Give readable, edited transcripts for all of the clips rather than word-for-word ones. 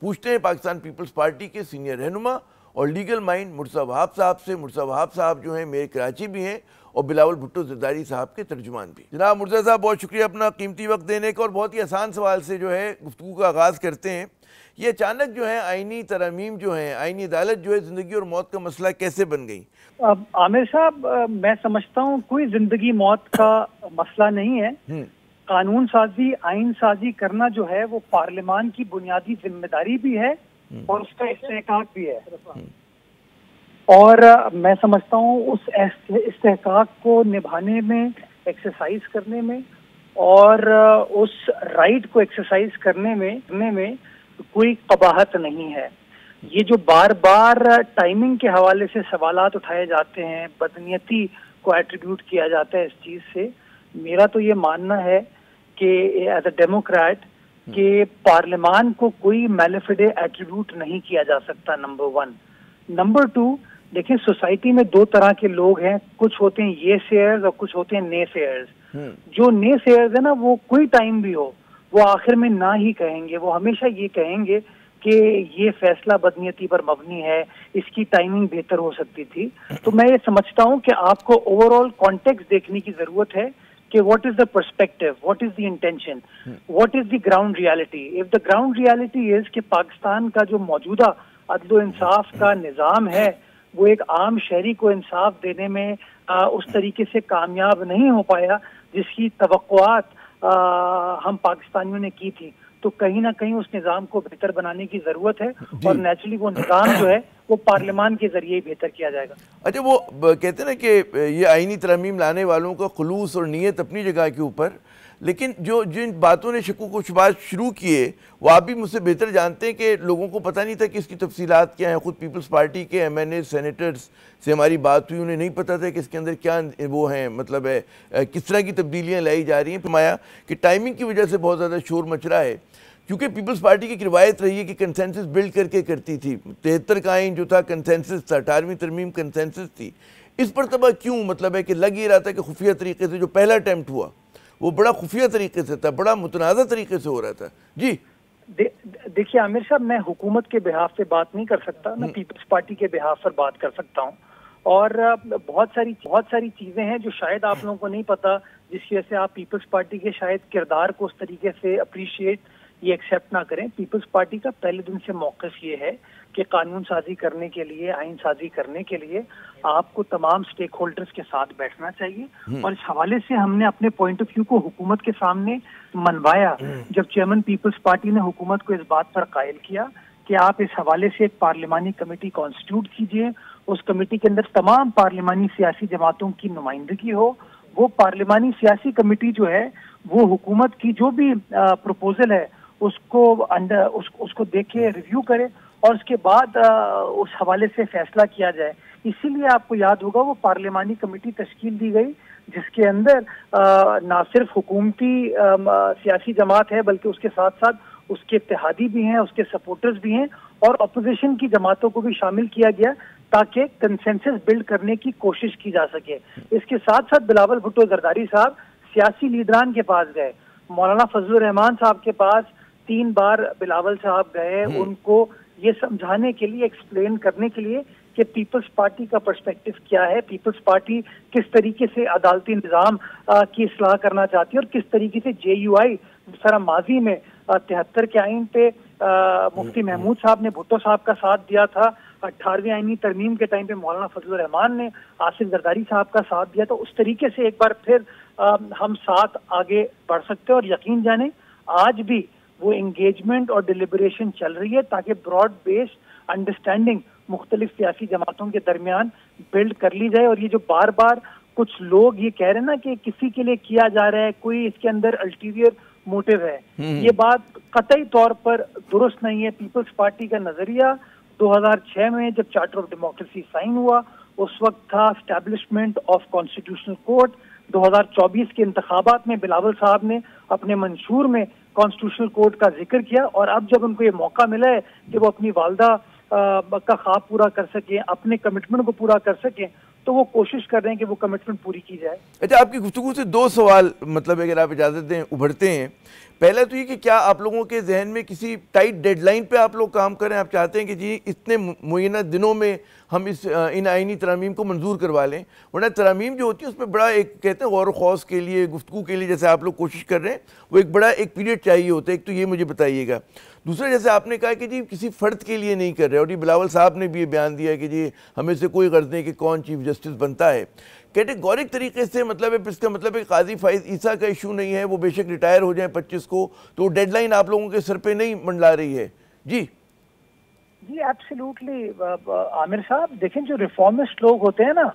پوچھتے ہیں Pakistan Peoples party کے سینئر رہنما اور لیگل مائنڈ مرتضیٰ وہاب صاحب سے۔ مرتضیٰ وہاب صاحب جو ہیں میئر کراچی بھی ہیں اور بلاول بھٹو زرداری صاحب کے ترجمان بھی۔ جناب مرتضیٰ صاحب، بہت شکریہ اپنا قیمتی وقت دینے کا، اور بہت ہی آسان سوال سے جو ہے گفتگو کا آغاز کرتے ہیں۔ یہ اچانک جو ہے آئینی ترامیم جو ہیں، آئینی عدالت جو ہے زندگی اور موت کا مسئلہ کیسے بن گئی؟ عامر صاحب، میں سمجھتا ہوں کوئی زندگی موت کا مسئلہ نہیں ہے۔ قانون سازی، آئین سازی کرنا جو ہے وہ پارلیمان کی بنیادی ذمہ داری بھی ہے اور اس کا استحقاق بھی ہے، اور میں سمجھتا ہوں اس استحقاق کو نبھانے میں، ایکسرسائز کرنے میں اور اس رائٹ کو ایکسرسائز کرنے میں کوئی قباحت نہیں ہے۔ یہ جو بار بار ٹائمنگ کے حوالے سے سوالات اٹھائے جاتے ہیں، بدنیتی کو ایٹریبیوٹ کیا جاتا ہے اس چیز سے، میرا تو یہ ماننا ہے کہ ایز اے ڈیموکریٹ کہ پارلیمان کو کوئی میلیفیڈے ایٹریبیوٹ نہیں کیا جا سکتا، نمبر 1۔ نمبر 2، دیکھیں سوسائٹی میں دو طرح کے لوگ ہیں، کچھ ہوتے ہیں یہ سیئرز اور کچھ ہوتے ہیں نے سیئرز۔ جو نے سیئرز ہیں نا، وہ کوئی ٹائم بھی ہو وہ آخر میں نہ ہی کہیں گے، وہ ہمیشہ یہ کہیں گے کہ یہ فیصلہ بدنیتی پر مبنی ہے، اس کی ٹائمنگ بہتر ہو سکتی تھی۔ تو میں یہ سمجھتا ہوں کہ آپ کو اوور آل کانٹیکسٹ دیکھنے کی ضرورت ہے کہ what is the perspective, what is the intention, what is the ground reality. If the ground reality is کہ پاکستان کا جو موجودہ عدل و انصاف کا نظام ہے وہ ایک عام شہری کو انصاف دینے میں اس طریقے سے کامیاب نہیں ہو پایا جس کی توقعات ہم پاکستانیوں نے کی تھی، تو کہیں نہ کہیں اس نظام کو بہتر بنانے کی ضرورت ہے، اور نیچرلی وہ نظام جو ہے وہ پارلیمان کے ذریعے ہی بہتر کیا جائے گا۔ اچھا، وہ کہتے ہیں نا کہ یہ آئینی ترامیم لانے والوں کا خلوص اور نیت اپنی جگہ کے اوپر، لیکن جن باتوں نے شکوک و شبہات شروع کیے وہ آپ بھی مجھ سے بہتر جانتے ہیں کہ لوگوں کو پتہ نہیں تھا کہ اس کی تفصیلات کیا ہیں۔ خود پیپلز پارٹی کے ایم این اے سینیٹرز سے ہماری بات ہوئی، انہیں نہیں پتہ تھا کہ اس کے اندر کیا وہ ہیں، مطلب ہے کس طرح کی تبدیلیاں لائی جا رہی ہیں۔ فرمایا کہ ٹائمنگ کی وجہ سے بہت زیادہ شور مچ رہا ہے، کیونکہ پیپلز پارٹی کی ایک روایت رہی ہے کہ کنسنسس بلڈ کر کے کرتی تھی۔ 73 کا آئین جو تھا کنسنسس تھا، 18ویں ترمیم کنسنسس تھی۔ اس مرتبہ کیوں مطلب ہے کہ لگ یہ رہا تھا کہ خفیہ طریقے سے جو پہلا اٹیمپٹ ہوا وہ بڑا خفیہ طریقے سے تھا، بڑا متنازع طریقے سے ہو رہا تھا؟ جی دیکھیے عامر صاحب، میں حکومت کے بہاف پہ بات نہیں کر سکتا، میں پیپلز پارٹی کے بہاف پر بات کر سکتا ہوں، اور بہت ساری چیزیں ہیں جو شاید آپ لوگوں کو نہیں پتا، جس کی وجہ سے آپ پیپلز پارٹی کے شاید کردار کو اس طریقے سے اپریشیٹ یہ ایکسیپٹ نہ کریں۔ پیپلز پارٹی کا پہلے دن سے موقف یہ ہے کہ قانون سازی کرنے کے لیے، آئین سازی کرنے کے لیے آپ کو تمام سٹیک ہولڈرز کے ساتھ بیٹھنا چاہیے، اور اس حوالے سے ہم نے اپنے پوائنٹ آف ویو کو حکومت کے سامنے منوایا جب چیئرمین پیپلز پارٹی نے حکومت کو اس بات پر قائل کیا کہ آپ اس حوالے سے ایک پارلیمانی کمیٹی کانسٹیٹیوٹ کیجئے، اس کمیٹی کے اندر تمام پارلیمانی سیاسی جماعتوں کی نمائندگی ہو۔ وہ پارلیمانی سیاسی کمیٹی جو ہے وہ حکومت کی جو بھی پروپوزل ہے اس کو دیکھے، ریویو کرے، اور اس کے بعد اس حوالے سے فیصلہ کیا جائے۔ اسی لیے آپ کو یاد ہوگا وہ پارلیمانی کمیٹی تشکیل دی گئی جس کے اندر نہ صرف حکومتی سیاسی جماعت ہے بلکہ اس کے ساتھ ساتھ اس کے اتحادی بھی ہیں، اس کے سپورٹرز بھی ہیں، اور اپوزیشن کی جماعتوں کو بھی شامل کیا گیا تاکہ کنسنسس بلڈ کرنے کی کوشش کی جا سکے۔ اس کے ساتھ ساتھ بلاول بھٹو زرداری صاحب سیاسی لیڈران کے پاس گئے، مولانا فضل الرحمان صاحب کے پاس 3 بار بلاول صاحب گئے، ان کو یہ سمجھانے کے لیے، ایکسپلین کرنے کے لیے کہ پیپلز پارٹی کا پرسپیکٹو کیا ہے، پیپلز پارٹی کس طریقے سے عدالتی نظام کی اصلاح کرنا چاہتی ہے، اور کس طریقے سے جے یو آئی جس طرح ماضی میں 73 کے آئین پہ مفتی محمود صاحب نے بھٹو صاحب کا ساتھ دیا تھا، 18ویں آئینی ترمیم کے ٹائم پہ مولانا فضل الرحمان نے آصف زرداری صاحب کا ساتھ دیا، تو اس طریقے سے ایک بار پھر ہم ساتھ آگے بڑھ سکتے ہیں، اور یقین جانیں آج بھی وہ انگیجمنٹ اور ڈیلیبریشن چل رہی ہے تاکہ براڈ بیس انڈرسٹینڈنگ مختلف سیاسی جماعتوں کے درمیان بلڈ کر لی جائے۔ اور یہ جو بار بار کچھ لوگ یہ کہہ رہے ہیں نا کہ کسی کے لیے کیا جا رہا ہے، کوئی اس کے اندر الٹیریئر موٹیو ہے، یہ بات قطعی طور پر درست نہیں ہے۔ پیپلز پارٹی کا نظریہ 2006 میں جب چارٹر آف ڈیموکریسی سائن ہوا اس وقت تھا اسٹیبلشمنٹ آف کانسٹیٹیوشنل کورٹ۔ 2024 کے انتخابات میں بلاول صاحب نے اپنے منشور میں کانسٹیٹیوشنل کورٹ کا ذکر کیا، اور اب جب ان کو یہ موقع ملا ہے کہ وہ اپنی والدہ کا خواب پورا کر سکیں، اپنے کمٹمنٹ کو پورا کر سکیں، تو وہ کوشش کر رہے ہیں کہ وہ کمٹمنٹ پوری کی جائے۔ اچھا، آپ کی گفتگو سے 2 سوال مطلب اگر آپ اجازت دیں ابھرتے ہیں۔ پہلا تو یہ کہ کیا آپ لوگوں کے ذہن میں کسی ٹائٹ ڈیڈ لائن پہ آپ لوگ کام کریں؟ آپ چاہتے ہیں کہ جی اتنے معینہ دنوں میں ہم ان آئینی ترامیم کو منظور کروا لیں؟ ورنہ ترامیم جو ہوتی ہے اس میں بڑا ایک کہتے ہیں غور و خوض کے لیے، گفتگو کے لیے جیسے آپ لوگ کوشش کر رہے ہیں، وہ ایک بڑا ایک پیریڈ چاہیے ہوتا ہے. ایک تو یہ مجھے بتائیے گا. دوسرا جیسے آپ نے کہا کہ جی کسی فرد کے لیے نہیں کر رہے، اور یہ بلاول صاحب نے بھی یہ بیان دیا کہ جی ہمیں سے کوئی غرض نہیں کہ کون چیف جسٹس بنتا ہے. کیٹیگورک طریقے سے مطلب ہے، اس کا مطلب ہے قاضی فائز عیسیٰ کا ایشو نہیں ہے، وہ بے شک ریٹائر ہو جائیں 25 کو، تو وہ ڈیڈ لائن آپ لوگوں کے سر پہ نہیں منڈلا رہی ہے. جی جی ایبسلیوٹلی عامر صاحب، دیکھیں جو ریفارمسٹ لوگ ہوتے ہیں نا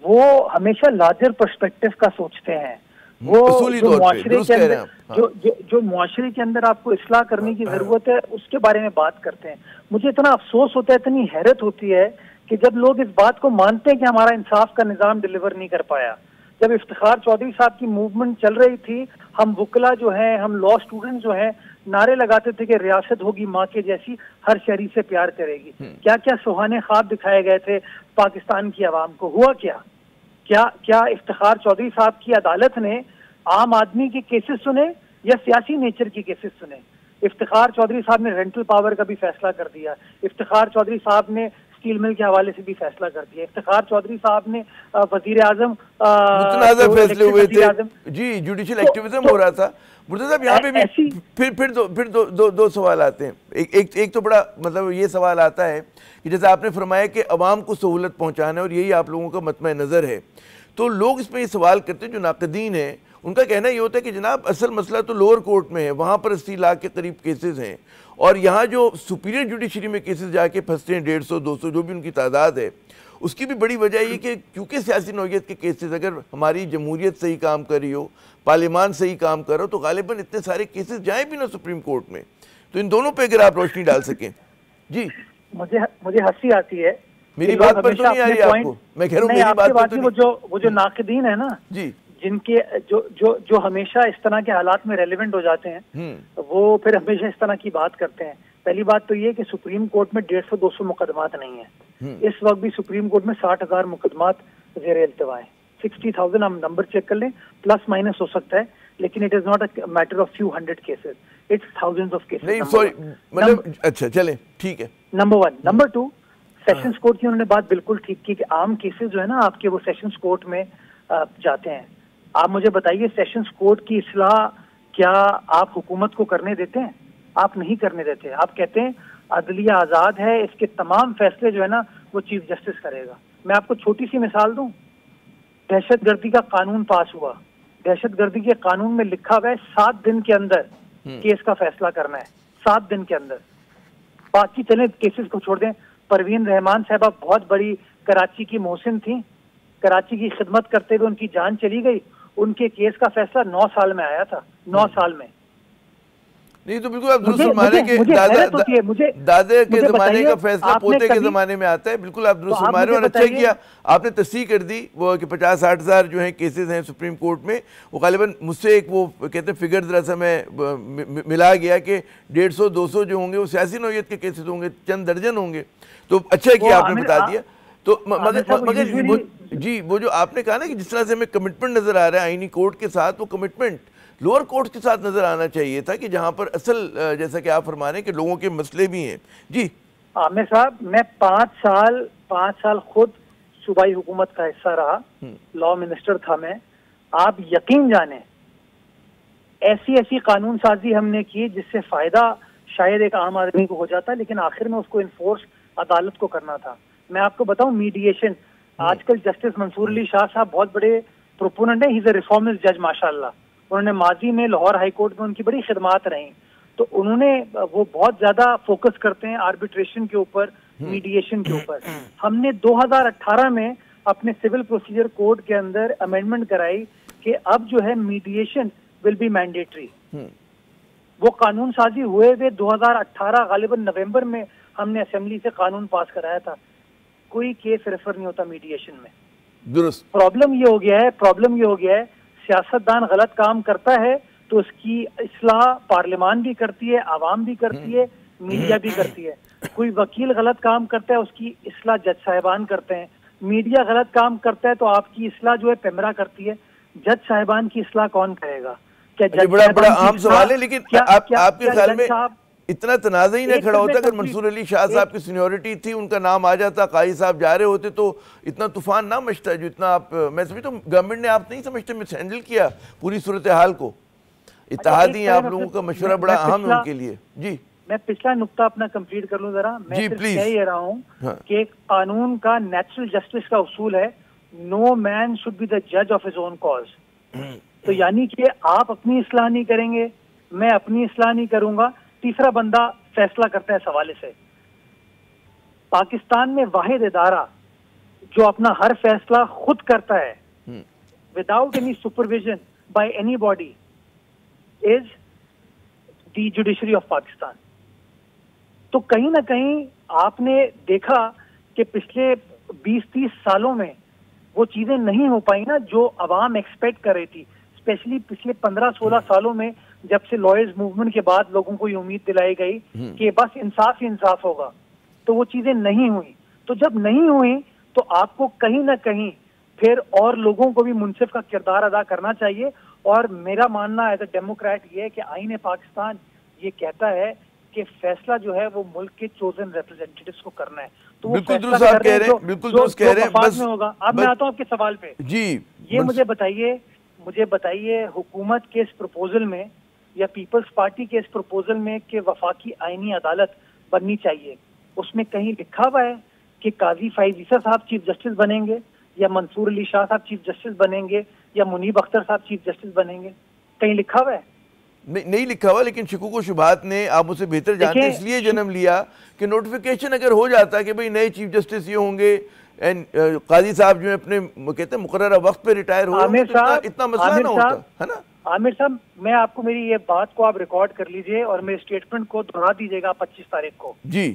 وہ ہمیشہ لارجر پرسپیکٹو کا سوچتے ہیں. وہ جو معاشرے کے اندر جو معاشرے کے اندر آپ کو اصلاح کرنے کی ضرورت ہے اس کے بارے میں بات کرتے ہیں. مجھے اتنا افسوس ہوتا ہے، اتنی حیرت ہوتی ہے کہ جب لوگ اس بات کو مانتے ہیں کہ ہمارا انصاف کا نظام ڈیلیور نہیں کر پایا. جب افتخار چودھری صاحب کی موومنٹ چل رہی تھی، ہم وکلا جو ہیں، ہم لا اسٹوڈنٹ جو ہیں، نعرے لگاتے تھے کہ ریاست ہوگی ماں کے جیسی، ہر شہری سے پیار کرے گی. کیا کیا سہانے خواب دکھائے گئے تھے پاکستان کی عوام کو. ہوا کیا افتخار چودھری صاحب کی عدالت نے عام آدمی کے کیسز سنے یا سیاسی نیچر کے کیسز سنے؟ افتخار چودھری صاحب نے رینٹل پاور کا بھی فیصلہ کر دیا. افتخار چودھری صاحب نے اسٹیل مل کے حوالے سے بھی فیصلہ کر دیا. افتخار چودھری صاحب نے وزیر اعظم متنازع فیصلے ہوئے تھے. جی جوڈیشل ایکٹیویزم ہو رہا تھا. مرتضی صاحب یہاں پہ بھی پھر دو سوال آتے ہیں. ایک تو بڑا مطلب یہ سوال آتا ہے کہ جیسے آپ نے فرمایا کہ عوام کو سہولت پہنچانا ہے اور یہی آپ لوگوں کا مطمع نظر ہے، تو لوگ اس میں یہ سوال کرتے ہیں جو ناقدین ہیں، ان کا کہنا یہ ہوتا ہے کہ جناب اصل مسئلہ تو لوور کورٹ میں ہے، وہاں پر 80 لاکھ کے قریب کیسز ہیں، اور یہاں جو سپیریئر جوڈیشری میں کیسز جا کے پھنستے ہیں 150 200 جو بھی ان کی تعداد ہے، اس کی بھی بڑی وجہ یہ کہ کیونکہ سیاسی نوعیت کے کیسز، اگر ہماری جمہوریت صحیح کام کر رہی ہو، پارلیمان صحیح کام کر رہا ہو، تو غالباً اتنے سارے کیسز جائیں بھی نہ سپریم کورٹ میں. تو ان دونوں پہ اگر آپ روشنی ڈال سکیں. جی مجھے ہنسی آتی ہے. میری بات پر تو نہیں آ رہی آپ کو؟ میں کہہ رہا ہوں میری بات پر تو نہیں. وہ جو ناقدین ہیں نا، جی جن کے جو ہمیشہ اس طرح کے حالات میں ریلیونٹ ہو جاتے ہیں، وہ پھر ہمیشہ اس طرح کی بات کرتے ہیں. پہلی بات تو یہ کہ سپریم کورٹ میں 150 200 مقدمات نہیں ہیں. اس وقت بھی سپریم کورٹ میں 60,000 مقدمات زیر التوا ہیں. 60,000 ہم نمبر چیک کر لیں، پلس مائنس ہو سکتا ہے، لیکن it is not a matter of few hundred cases, it's thousands of cases. نہیں سوری، مطلب اچھا چلیں ٹھیک ہے. نمبر 1. نمبر 2، سیشنز کورٹ کی انہوں نے بات بالکل ٹھیک کی کہ عام کیسز جو ہے نا آپ کے، وہ سیشنز کورٹ میں جاتے ہیں. آپ مجھے بتائیے سیشنز کورٹ کی اصلاح کیا آپ حکومت کو کرنے دیتے ہیں؟ آپ نہیں کرنے دیتے. آپ کہتے ہیں عدلیہ آزاد ہے، اس کے تمام فیصلے جو ہے نا وہ چیف جسٹس کرے گا. میں آپ کو چھوٹی سی مثال دوں. دہشت گردی کا قانون پاس ہوا، دہشت گردی کے قانون میں لکھا ہوا ہے 7 دن کے اندر کیس کا فیصلہ کرنا ہے. 7 دن کے اندر. باقی چلیں کیسز کو چھوڑ دیں. پروین رحمان صاحبہ بہت بڑی کراچی کی محسن تھیں، کراچی کی خدمت کرتے ہوئے ان کی جان چلی گئی. ان کے کیس کا فیصلہ 9 سال میں آیا تھا. 9 سال میں. نہیں تو بالکل آپ درست فرما رہے ہیں کہ دادے کے زمانے کا فیصلہ پوتے کے زمانے میں آتا ہے. بالکل آپ درست فرما رہے ہیں، اور اچھا کیا آپ نے تصحیح کر دی وہ کہ 50-60 ہزار جو ہیں کیسز ہیں سپریم کورٹ میں. وہ غالباً مجھ سے ایک وہ کہتے ہیں فگر ذرا سا میں ملا گیا کہ 150 200 جو ہوں گے وہ سیاسی نوعیت کے کیسز ہوں گے، چند درجن ہوں گے. تو اچھا کیا آپ نے بتا دیا. تو مگر جی وہ جو آپ نے کہا نا کہ جس طرح سے ہمیں کمٹمنٹ نظر آ رہا ہے آئینی کورٹ کے ساتھ، وہ کمٹمنٹ لوور کورٹ کے ساتھ نظر آنا چاہیے تھا کہ جہاں پر اصل جیسا کہ آپ فرما رہے ہیں کہ لوگوں کے مسئلے بھی ہیں. جی عامر صاحب، میں 5 سال خود صوبائی حکومت کا حصہ رہا، لا منسٹر تھا میں. آپ یقین جانیں ایسی قانون سازی ہم نے کی جس سے فائدہ شاید ایک عام آدمی کو ہو جاتا، لیکن آخر میں اس کو انفورس عدالت کو کرنا تھا. میں آپ کو بتاؤں میڈیشن، آج کل جسٹس منصور علی شاہ صاحب بہت بڑے پروپوننٹ ہیں. ہی از اے ریفارمسٹ جج ماشاءاللہ. انہوں نے ماضی میں لاہور ہائی کورٹ میں ان کی بڑی خدمات رہیں. تو انہوں نے وہ بہت زیادہ فوکس کرتے ہیں آربیٹریشن کے اوپر، میڈیشن کے اوپر. ہم نے 2018 میں اپنے سول پروسیجر کوڈ کے اندر امینڈمنٹ کرائی کہ اب جو ہے میڈیشن ول بی مینڈیٹری. وہ قانون سازی ہوئے 2018 غالباً نومبر میں ہم نے اسمبلی سے قانون پاس کرایا تھا. کوئی کیس ریفر نہیں ہوتا میڈیشن میں. درست. پرابلم یہ ہو گیا ہے سیاستدان غلط کام کرتا ہے تو اس کی اصلاح پارلیمان بھی کرتی ہے، عوام بھی کرتی ہے، میڈیا بھی کرتی ہے. کوئی وکیل غلط کام کرتا ہے اس کی اصلاح جج صاحبان کرتے ہیں. میڈیا غلط کام کرتا ہے تو آپ کی اصلاح جو ہے پیمرا کرتی ہے. جج صاحبان کی اصلاح کون کرے گا؟ بڑا اہم سوال ہے، لیکن آپ کے خیال میں اتنا تنازع ہی نہ کھڑا ہوتا اگر منصور علی شاہ صاحب کی سینیورٹی تھی، ان کا نام آ جاتا، قاضی صاحب جا رہے ہوتے تو اتنا طوفان نہ مچتا جو اتنا آپ، میں سمجھتا ہوں گورنمنٹ نے، آپ نہیں سمجھتے مس ہینڈل کیا پوری صورتحال کو؟ اتحادی آپ لوگوں کا مشورہ بڑا اہم ہے ان کے لیے. جی میں پچھلا نقطہ اپنا کمپلیٹ کر لوں ذرا. میں صرف کہہ یہ رہا ہوں کہ قانون کا نیچرل جسٹس کا اصول ہے نو مین شوڈ بی دا جج آف ہز اون کاز. تو یعنی کہ آپ اپنی اصلاح نہیں کریں گے، میں اپنی اصلاح نہیں کروں گا، تیسرا بندہ فیصلہ کرتا ہے اس حوالے سے. پاکستان میں واحد ادارہ جو اپنا ہر فیصلہ خود کرتا ہے without any supervision by any body is the judiciary of Pakistan. تو کہیں نہ کہیں آپ نے دیکھا کہ پچھلے 20-30 سالوں میں وہ چیزیں نہیں ہو پائی نا جو عوام ایکسپیکٹ کر رہی تھی، اسپیشلی پچھلے 15-16 سالوں میں جب سے لائرز موومنٹ کے بعد لوگوں کو یہ امید دلائی گئی کہ بس انصاف ہی انصاف ہوگا، تو وہ چیزیں نہیں ہوئی. تو جب نہیں ہوئی تو آپ کو کہیں نہ کہیں پھر اور لوگوں کو بھی منصف کا کردار ادا کرنا چاہیے. اور میرا ماننا ایز اے ڈیموکریٹ یہ ہے کہ آئین پاکستان یہ کہتا ہے کہ فیصلہ جو ہے وہ ملک کے چوزن ریپرزینٹیٹیوز کو کرنا ہے. تو وہ بالکل درست آپ کہہ رہے ہیں، بالکل درست کہہ رہے ہیں. بس ہوگا. اب میں آتا ہوں آپ کے سوال پہ. جی یہ مجھے بتائیے حکومت کے اس پروپوزل میں یا پیپلز پارٹی کے اس پروپوزل میں کہ وفاقی آئینی عدالت بننی چاہیے، اس میں کہیں لکھا ہوا ہے کہ قاضی فائز عیسیٰ صاحب چیف جسٹس بنیں گے یا منصور علی شاہ صاحب چیف جسٹس بنیں گے یا منیب اختر صاحب چیف جسٹس بنیں گے؟ کہیں لکھا ہوا ہے؟ نہیں لکھا ہوا، لیکن شکوک و شبہات نے، آپ مجھ سے بہتر جانتے ہیں، اس لیے جنم لیا کہ نوٹیفیکیشن اگر ہو جاتا کہ بھئی نئے چیف جسٹس یہ ہوں گے، قاضی صاحب جو اپنے کہتے ہیں مقررہ وقت پہ ریٹائر ہو گے تو اتنا مسئلہ نہ ہوتا ہے نا. عامر صاحب میں آپ کو میری یہ بات کو آپ ریکارڈ کر لیجئے اور میرے اسٹیٹمنٹ کو دہرا دیجئے گا 25 تاریخ کو. جی.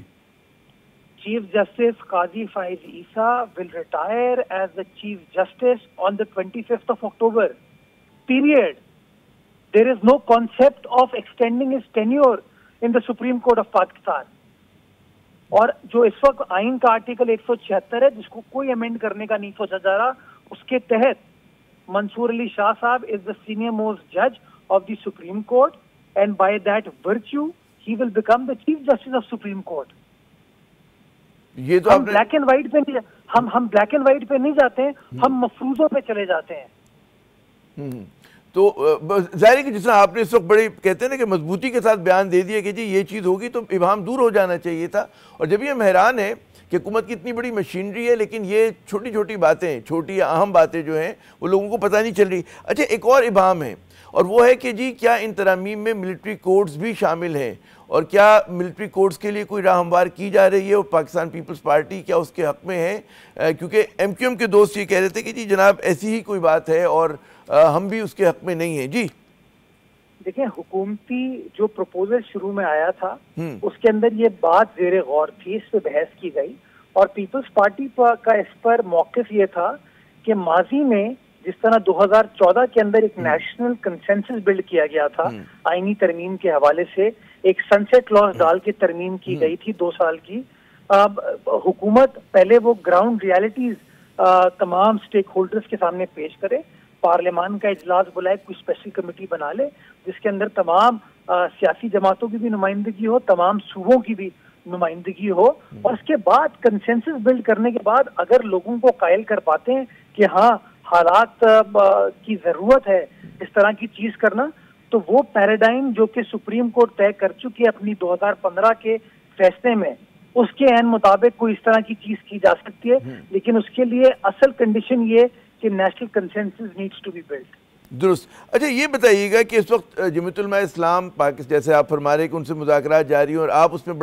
Chief justice Qazi Faez Isa will retire as the chief justice on the 25th of October. Period. There is no concept of extending his tenure in the Supreme Court of Pakistan. اور جو اس وقت آئین کا article 176 ہے جس کو کوئی amend کرنے کا نہیں سوچا جا رہا، اس کے تحت منصور علی شاہ صاحب is the senior most judge of the Supreme Court and by that virtue he will become the chief justice of Supreme Court. یہ تو ہم بلیک اینڈ وائٹ پہ نہیں، ہم بلیک اینڈ وائٹ پہ نہیں جاتے ہیں، ہم مفروضوں پہ چلے جاتے ہیں. تو ظاہر ہے کہ جس طرح آپ نے اس وقت بڑے کہتے ہیں نا کہ مضبوطی کے ساتھ بیان دے دیا کہ جی یہ چیز ہوگی تو ابہام دور ہو جانا چاہیے تھا. اور جب یہ ہم حیران ہیں کہ حکومت کی اتنی بڑی مشینری ہے لیکن یہ چھوٹی چھوٹی باتیں، چھوٹی یا اہم باتیں جو ہیں وہ لوگوں کو پتہ نہیں چل رہی. اچھا ایک اور ابہام ہے اور وہ ہے کہ جی کیا ان ترامیم میں ملٹری کوڈز بھی شامل ہیں اور کیا ملٹری کوڈز کے لیے کوئی راہ ہموار کی جا رہی ہے اور پاکستان پیپلز پارٹی کیا اس کے حق میں ہے؟ کیونکہ ایم کیو ایم کے دوست یہ کہہ رہے تھے کہ جی جناب ایسی ہی کوئی بات ہے اور ہم بھی اس کے حق میں نہیں ہیں. جی دیکھیں حکومتی جو پروپوزل شروع میں آیا تھا اس کے اندر یہ بات زیر غور تھی، اس پہ بحث کی گئی اور پیپلز پارٹی کا اس پر موقف یہ تھا کہ ماضی میں جس طرح 2014 کے اندر ایک نیشنل کنسنسس بلڈ کیا گیا تھا آئینی ترمیم کے حوالے سے، ایک سنسیٹ کلاز ڈال کے ترمیم کی گئی تھی 2 سال کی. حکومت پہلے وہ گراؤنڈ ریالٹیز تمام سٹیک ہولڈرز کے سامنے پیش کرے، پارلیمان کا اجلاس بلائے، کوئی اسپیشل کمیٹی بنا لے جس کے اندر تمام سیاسی جماعتوں کی بھی نمائندگی ہو، تمام صوبوں کی بھی نمائندگی ہو، اور اس کے بعد کنسنسس بلڈ کرنے کے بعد اگر لوگوں کو قائل کر پاتے ہیں کہ ہاں حالات کی ضرورت ہے اس طرح کی چیز کرنا، تو وہ پیراڈائم جو کہ سپریم کورٹ طے کر چکی ہے اپنی 2015 کے فیصلے میں، اس کے عین مطابق کوئی اس طرح کی چیز کی جا سکتی ہے. لیکن اس کے لیے اصل کنڈیشن یہ کہ national consensus needs to be build. درست. اچھا یہ بتائیے گا کہ اس وقت جمعیت علماء اسلام پاکستان جیسے آپ فرما رہے ہیں کہ ان سے مذاکرات جاری ہیں اور آپ اس میں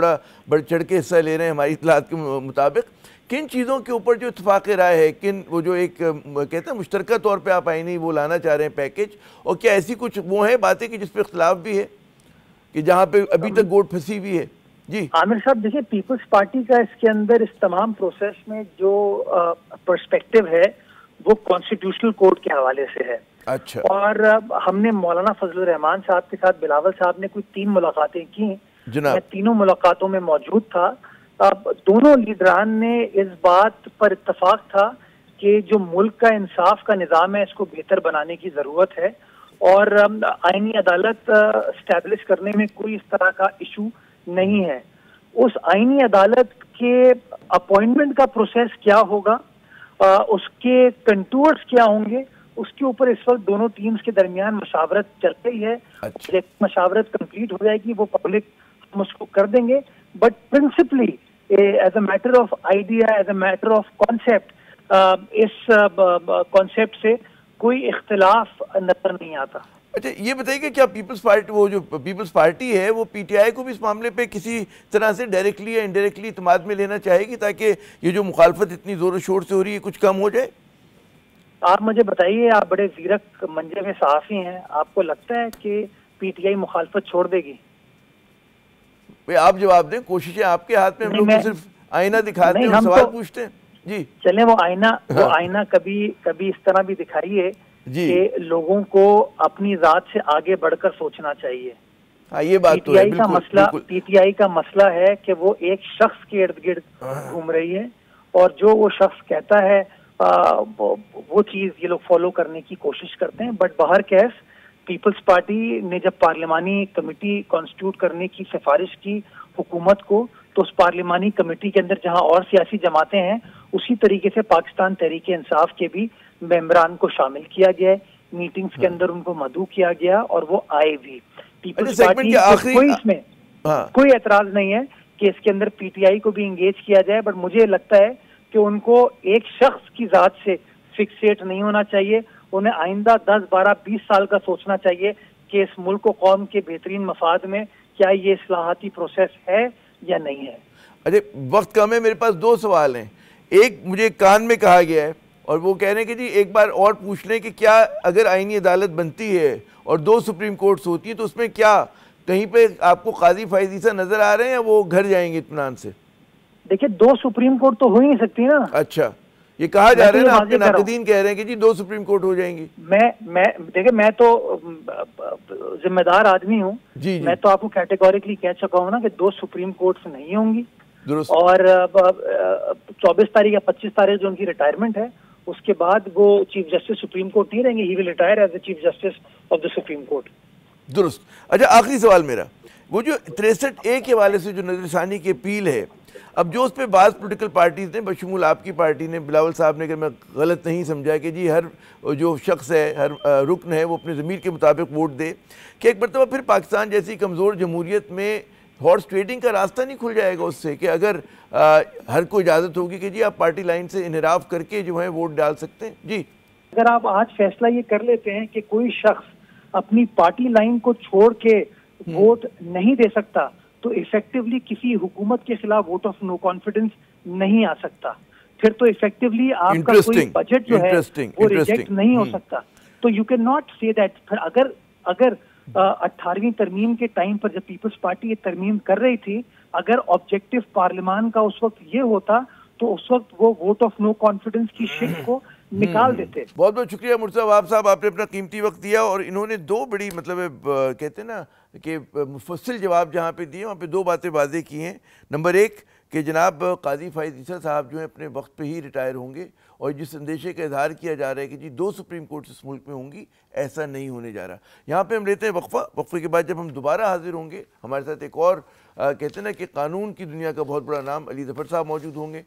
بڑھ چڑھ کے حصہ لے رہے ہیں ہماری اطلاعات کے مطابق، کن چیزوں کے اوپر جو اتفاق رائے ہے، کن وہ جو ایک کہتے ہیں مشترکہ طور پہ آپ آئینی وہ لانا چاہ رہے ہیں پیکج، اور کیا ایسی کچھ وہ ہیں باتیں کہ جس پہ اختلاف بھی ہے کہ جہاں پہ ابھی تک گوٹ پھنسی ہوئی ہے؟ جی عامر صاحب دیکھیں پیپلز پارٹی کا اس کے اندر اس تمام پروسیس میں جو پرسپیکٹو ہے وہ کانسٹیٹیوشنل کوڈ کے حوالے سے ہے. اچھا. اور ہم نے مولانا فضل الرحمان صاحب کے ساتھ بلاول صاحب نے کوئی 3 ملاقاتیں کی جناب. میں تینوں ملاقاتوں میں موجود تھا. دونوں لیڈران نے اس بات پر اتفاق تھا کہ جو ملک کا انصاف کا نظام ہے اس کو بہتر بنانے کی ضرورت ہے. اور آئینی عدالت اسٹیبلش کرنے میں کوئی اس طرح کا ایشو نہیں ہے. اس آئینی عدالت کے اپوائنٹمنٹ کا پروسیس کیا ہوگا, اس کے کنٹورز کیا ہوں گے, اس کے اوپر اس وقت دونوں ٹیمز کے درمیان مشاورت چل رہی ہے. مشاورت کمپلیٹ ہو جائے گی وہ پبلک ہم اس کو کر دیں گے. But principally as a matter of idea, as a matter of concept, اس کانسیپٹ سے کوئی اختلاف نظر نہیں آتا. اچھا یہ بتائیے کہ کیا پیپلز پارٹی, وہ جو پیپلز پارٹی ہے وہ پی ٹی آئی کو بھی اس معاملے پہ کسی طرح سے ڈائریکٹلی یا انڈائریکٹلی اعتماد میں لینا چاہے گی تاکہ یہ جو مخالفت اتنی زور و شور سے ہو رہی ہے کچھ کم ہو جائے؟ آپ مجھے بتائیے, آپ بڑے زیرک منجے میں صحافی ہیں, آپ کو لگتا ہے کہ پی ٹی آئی مخالفت چھوڑ دے گی؟ آپ جواب دیں, کوششیں آپ کے ہاتھ میں, ہم لوگ صرف آئینہ دکھاتے ہیں اور سوال پوچھتے ہیں. جی چلیں وہ آئینہ کبھی اس طرح بھی دکھائیے کہ لوگوں کو اپنی ذات سے آگے بڑھ کر سوچنا چاہیے. یہ بات تو ہے. پی ٹی آئی کا مسئلہ ہے کہ وہ ایک شخص کے ارد گرد گھوم رہی ہے اور جو وہ شخص کہتا ہے وہ چیز یہ لوگ فالو کرنے کی کوشش کرتے ہیں. بٹ باہر کیس پیپلز پارٹی نے جب پارلیمانی کمیٹی کانسٹیٹیوٹ کرنے کی سفارش کی حکومت کو, تو اس پارلیمانی کمیٹی کے اندر جہاں اور سیاسی جماعتیں ہیں اسی طریقے سے پاکستان تحریک انصاف کے بھی ممبران کو شامل کیا گیا ہے. میٹنگز کے اندر ان کو مدعو کیا گیا اور وہ آئے بھی. پیپلز پارٹی کوئی اس میں کوئی اعتراض نہیں ہے کہ اس کے اندر پی ٹی آئی کو بھی انگیج کیا جائے. بٹ مجھے لگتا ہے کہ ان کو ایک شخص کی ذات سے فکسیٹ نہیں ہونا چاہیے. انہیں آئندہ 10, 12, 20 سال کا سوچنا چاہیے کہ اس ملک و قوم کے بہترین مفاد میں کیا یہ اصلاحاتی پروسیس ہے یا نہیں ہے. اچھا وقت کم ہے, میرے پاس 2 سوال ہیں. ایک مجھے کان میں کہا گیا ہے اور وہ کہہ رہے ہیں کہ جی ایک بار اور پوچھ لیں کہ کیا اگر آئینی عدالت بنتی ہے اور 2 سپریم کورٹس ہوتی ہیں تو اس میں کیا کہیں پہ آپ کو قاضی فائز عیسیٰ نظر آ رہے ہیں یا وہ گھر جائیں گے اطمینان سے؟ دیکھیں 2 سپریم کورٹ تو ہو ہی نہیں سکتی نا. اچھا یہ کہا جا رہا ہے نا, آپ کے ناقدین کہہ رہے ہیں کہ جی 2 سپریم کورٹ ہو جائیں گی. دیکھیں میں تو ذمہ دار آدمی ہوں. میں تو آپ کو کیٹیگوریکلی کہہ چکا ہوں نا کہ 2 سپریم کورٹس نہیں ہوں گی. اور 24 تاریخ یا 25 تاریخ جو ان کی ریٹائرمنٹ ہے اس کے بعد وہ چیف جسٹس سپریم کورٹ نہیں رہیں گے. He will retire as a chief justice of the Supreme Court. درست. اچھا آخری سوال میرا, وہ جو 63A کے حوالے سے جو نظر ثانی کی اپیل ہے, اب جو اس پہ بعض پولیٹیکل پارٹیز نے بشمول آپ کی پارٹی نے, بلاول صاحب نے, اگر میں غلط نہیں سمجھا کہ جی ہر جو شخص ہے, ہر رکن ہے وہ اپنے ضمیر کے مطابق ووٹ دے, کہ ایک مرتبہ پھر پاکستان جیسی کمزور جمہوریت میں ہارس ٹریڈنگ کا راستہ نہیں کھل جائے گا اس سے, کہ اگر ہر کو اجازت ہوگی کہ جی آپ پارٹی لائن سے انحراف کر کے جو ہے ووٹ ڈال سکتے ہیں؟ جی اگر آپ آج فیصلہ یہ کر لیتے ہیں کہ کوئی شخص اپنی پارٹی لائن کو چھوڑ کے ووٹ نہیں دے سکتا تو ایفیکٹولی کسی حکومت کے خلاف ووٹ آف نو کانفیڈنس نہیں آ سکتا. پھر تو ایفیکٹولی آپ کا کوئی بجٹ جو ہے وہ ریجیکٹ نہیں ہو سکتا. تو یو کین ناٹ سے دیٹ. پھر اگر 18ویں ترمیم کے ٹائم پر جب پیپلز پارٹی یہ ترمیم کر رہی تھی, اگر آبجیکٹو پارلیمان کا اس وقت یہ ہوتا تو اس وقت وہ ووٹ آف نو کانفیڈنس کی شک کو نکال دیتے. بہت بہت شکریہ مرتضیٰ وہاب صاحب, آپ نے اپنا قیمتی وقت دیا اور انہوں نے 2 بڑی مطلب کہتے ہیں نا کہ مفصل جواب جہاں پہ دیے وہاں پہ 2 باتیں واضح کی ہیں. نمبر 1 کہ جناب قاضی فائز عیسیٰ صاحب جو ہیں اپنے وقت پہ ہی ریٹائر ہوں گے, اور جس اندیشے کا اظہار کیا جا رہا ہے کہ جی 2 سپریم کورٹس اس ملک میں ہوں گی, ایسا نہیں ہونے جا رہا. یہاں پہ ہم لیتے ہیں وقفہ. وقفے کے بعد جب ہم دوبارہ حاضر ہوں گے ہمارے ساتھ ایک اور کہتے ہیں نا کہ قانون کی دنیا کا بہت بڑا نام علی ظفر صاحب موجود ہوں گے.